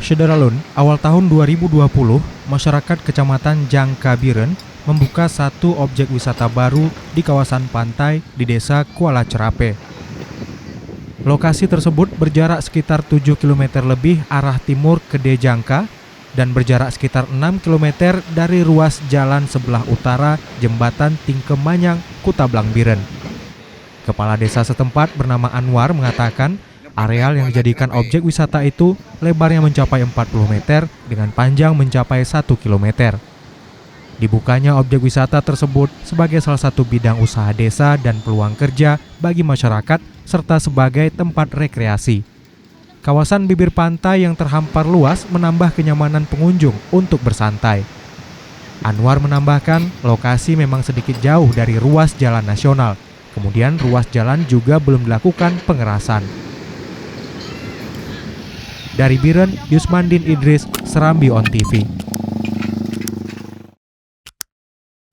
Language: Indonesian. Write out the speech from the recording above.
Syederalun, awal tahun 2020, masyarakat Kecamatan Jangka Biren membuka satu objek wisata baru di kawasan pantai di Desa Kuala Cerape. Lokasi tersebut berjarak sekitar 7 km lebih arah timur ke Dejangka dan berjarak sekitar 6 km dari ruas jalan sebelah utara Jembatan Tingkemanyang, Kutablang Biren. Kepala desa setempat bernama Anwar mengatakan areal yang dijadikan objek wisata itu lebarnya mencapai 40 meter dengan panjang mencapai 1 km. Dibukanya objek wisata tersebut sebagai salah satu bidang usaha desa dan peluang kerja bagi masyarakat serta sebagai tempat rekreasi. Kawasan bibir pantai yang terhampar luas menambah kenyamanan pengunjung untuk bersantai. Anwar menambahkan lokasi memang sedikit jauh dari ruas jalan nasional. Kemudian ruas jalan juga belum dilakukan pengerasan. Dari Biren, Yusmandin Idris, Serambi On TV.